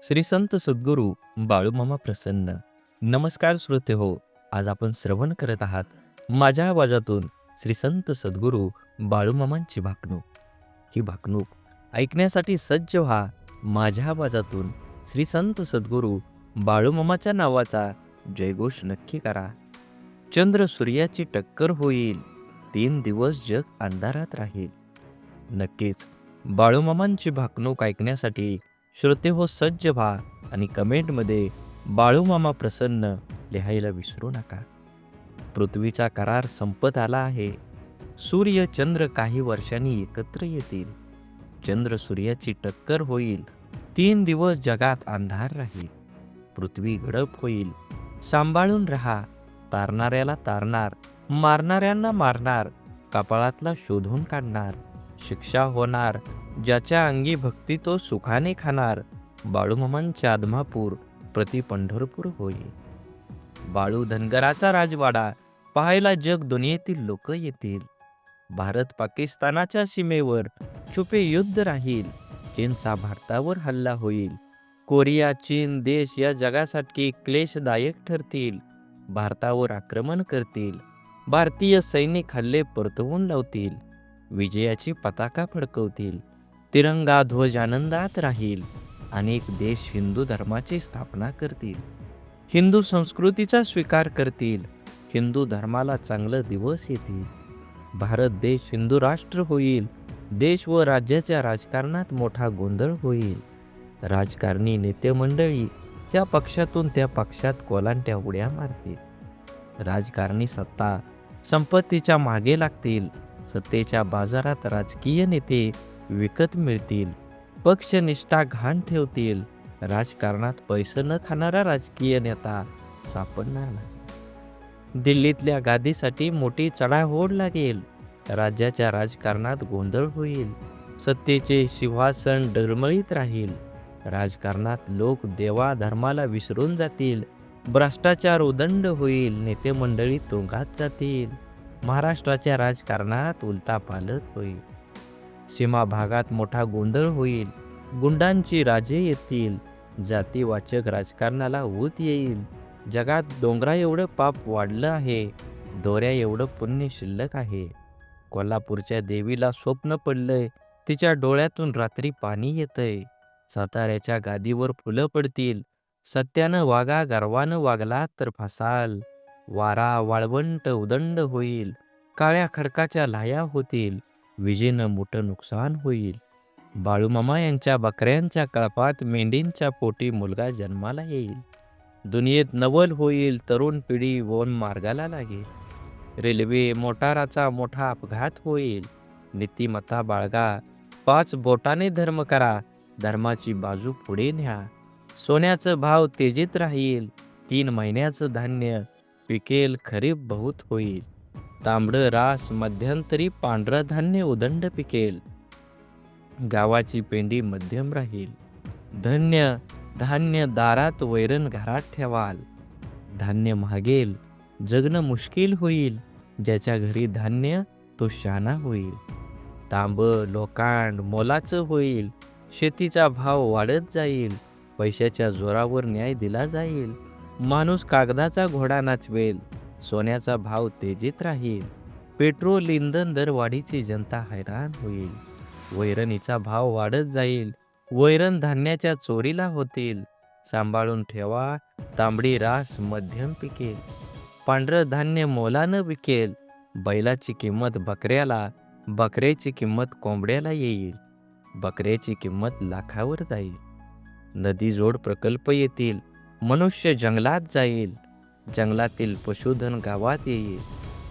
श्री संत सद्गुरू बाळूमामा प्रसन्न. नमस्कार श्रोते हो. आज आपण श्रवण करत आहात माझ्या आवाजातून श्री संत सद्गुरू बाळूमामांची भाकणूक. ही भाकणूक ऐकण्यासाठी सज्ज व्हा. माझ्या आवाजातून श्री संत सद्गुरू बाळूमामाच्या नावाचा जयघोष नक्की करा. चंद्र सूर्याची टक्कर होईल, 3 दिवस जग अंधारात राहील. नक्कीच बाळूमामांची भाकणूक ऐकण्यासाठी श्रोते हो सज्ज व्हा आणि कमेंटमध्ये बाळूमामा प्रसन्न लिहायला विसरू नका. पृथ्वीचा करार संपत आला आहे. सूर्य चंद्र काही वर्षांनी एकत्र येतील. चंद्र सूर्याची टक्कर होईल, 3 दिवस जगात अंधार राहील. पृथ्वी गडप होईल, सांभाळून राहा. तारणाऱ्याला तारणार, मारणाऱ्यांना मारणार, कपाळातला शोधून काढणार. शिक्षा होणार, ज्याच्या अंगी भक्ती तो सुखाने खाणार. बाळूमामांच्या आदमापूर प्रति पंढरपूर होईल. बाळू धनगराचा राजवाडा पाहायला जग दुनियेतील लोक येतील. भारत पाकिस्तानाच्या सीमेवर छुपे युद्ध राहील. चीनचा भारतावर हल्ला होईल. कोरिया चीन देश या जगासाठी क्लेशदायक ठरतील. भारतावर आक्रमण करतील. भारतीय सैनिक हल्ले परतवून लावतील. विजयाची पताका फडकवतील. तिरंगा ध्वज आनंदात राहील. अनेक देश हिंदू धर्माची स्थापना करतील. हिंदू संस्कृतीचा स्वीकार करतील. हिंदू धर्माला चांगले दिवस येतील. भारत देश हिंदू राष्ट्र होईल. देश व राज्याच्या राजकारणात मोठा गोंधळ होईल. राजकारणी नेते मंडळी या पक्षातून त्या पक्षात कोलांट्या उड्या मारतील. राजकारणी सत्ता संपत्तीच्या मागे लागतील. सत्तेच्या बाजारात राजकीय नेते विकत मिळतील. पक्षनिष्ठा घाण ठेवतील. राजकारणात पैसे न खाणारा राजकीय नेता सापडणार नाही. दिल्लीतल्या गादीसाठी मोठी चढाओढ लागेल. राज्याच्या राजकारणात गोंधळ होईल. सत्तेचे सिंहासन डळमळीत राहील. राजकारणात लोक देवा धर्माला विसरून जातील. भ्रष्टाचार उदंड होईल. नेते मंडळी तुरुंगात जातील. महाराष्ट्राच्या राजकारणात उलथापालथ होईल. सीमा भागात मोठा गोंधळ होईल. गुंडांची राजे येतील. जातीवाचक राजकारणाला ऊत येईल. जगात डोंगरा एवढं पाप वाढलं आहे. दोऱ्या एवढं पुण्य शिल्लक आहे. कोल्हापूरच्या देवीला स्वप्न पडलंय. तिच्या डोळ्यातून रात्री पाणी येतंय. साताऱ्याच्या गादीवर फुलं पडतील. सत्यानं वागा, गर्वानं वागला तर फसाल. वारा वाळवंट उदंड होईल. काळ्या खडकाच्या लाया होतील. विजेनं मोठं नुकसान होईल. बाळूमामा यांच्या बकऱ्यांच्या कळपात मेंढींच्या पोटी मुलगा जन्माला येईल. दुनियेत नवल होईल. तरुण पिढी वन मार्गाला लागेल. रेल्वे मोटाराचा मोठा अपघात होईल. नीतिमत्ता बाळगा. 5 बोटाने धर्म करा. धर्माची बाजू पुढे न्या. सोन्याचं भाव तेजीत राहील. 3 महिन्याचं धान्य पिकेल. खरीप बहुत होईल. तांबडं रास मध्यंतरी पांढरं धान्य उदंड पिकेल. गावाची पेंडी मध्यम राहील. धन्य धान्य दारात, वैरण घरात ठेवाल. धान्य महागेल. जगणं मुश्किल होईल. ज्याच्या घरी धान्य तो शहाणा होईल. तांब लोकांड मोलाचं होईल. शेतीचा भाव वाढत जाईल. पैशाच्या जोरावर न्याय दिला जाईल. माणूस कागदाचा घोडा नाचवेल. सोन्याचा भाव तेजीत राहील. पेट्रोल इंधन दरवाढीची जनता हैराण होईल. वैरणीचा भाव वाढत जाईल. वैरण धान्याच्या चोरीला होतील. सांभाळून ठेवा. तांबडी रास मध्यम पिकेल. पांढरं धान्य मोलानं विकेल. बैलाची किंमत बकऱ्याला, बकऱ्याची किंमत कोंबड्याला येईल. बकऱ्याची किंमत लाखावर जाईल. नदी जोड प्रकल्प येतील. मनुष्य जंगलात जाईल. जंगलातील पशुधन गावात येईल.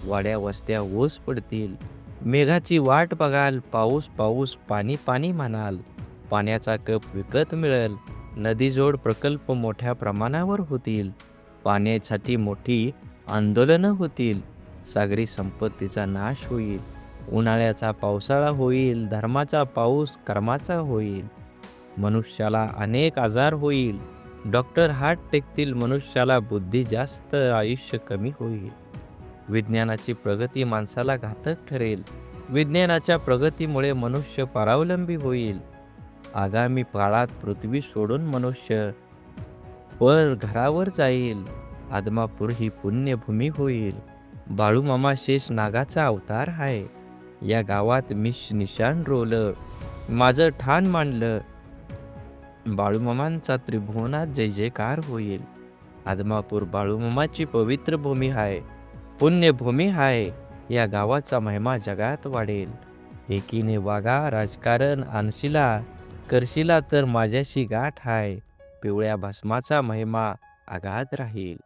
वाड्या वस्त्या ओस पडतील. मेघाची वाट बघाल. पाऊस पाऊस पाणी पाणी म्हणाल. पाण्याचा कप विकत मिळेल. नदीजोड प्रकल्प मोठ्या प्रमाणावर होतील. पाण्यासाठी मोठी आंदोलनं होतील. सागरी संपत्तीचा नाश होईल. उन्हाळ्याचा पावसाळा होईल. धर्माचा पाऊस कर्माचा होईल. मनुष्याला अनेक आजार होईल. डॉक्टर हात टेकतील. मनुष्याला बुद्धी जास्त, आयुष्य कमी होईल. विज्ञानाची प्रगती माणसाला घातक ठरेल. विज्ञानाच्या प्रगतीमुळे मनुष्य परावलंबी होईल. आगामी काळात पृथ्वी सोडून मनुष्य पर घरावर जाईल. आदमापूर ही पुण्यभूमी होईल. बाळूमामा शेष नागाचा अवतार आहे. या गावात मी निशाण रोवलं, माझं ठाण मांडलं. बाळूमामांचा त्रिभुवनात जय जयकार होईल. आदमापूर बाळूमामाची पवित्र भूमी आहे, पुण्यभूमी आहे. या गावाचा महिमा जगात वाढेल. एकीने वागा राजकारण आणशिला, करशिला तर माझ्याशी गाठ आहे. पिवळ्या भस्माचा महिमा आगाध राहील.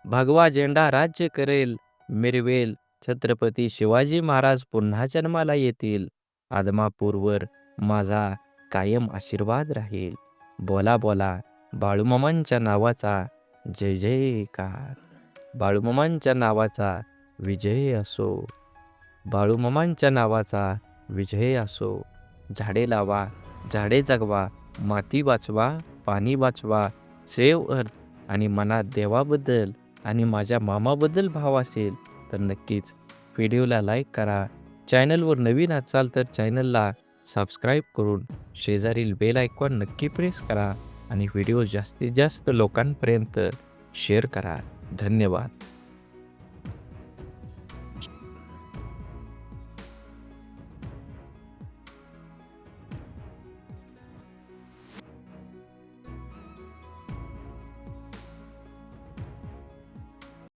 भगवा झेंडा राज्य करेल, मिरवेल. छत्रपती शिवाजी महाराज पुन्हा जन्माला येतील. आदमापूरवर माझा कायम आशीर्वाद राहील. बोला बोला बाळूमामांच्या नावाचा जय जयकार. बाळूमामांच्या नावाचा विजय असो. बाळूमामांच्या नावाचा विजय असो. झाडे लावा, झाडे जगवा, माती वाचवा, पाणी वाचवा. सेव्ह अर्थ. आणि मनात देवाबद्दल आणि माझ्या मामाबद्दल भाव असेल तर नक्कीच व्हिडिओला लाईक करा. चॅनलवर नवीन असाल तर चॅनलला सबस्क्राईब करून शेजारील बेल आयकॉन नक्की प्रेस करा आणि व्हिडिओ जास्तीत जास्त लोकांपर्यंत शेअर करा. धन्यवाद.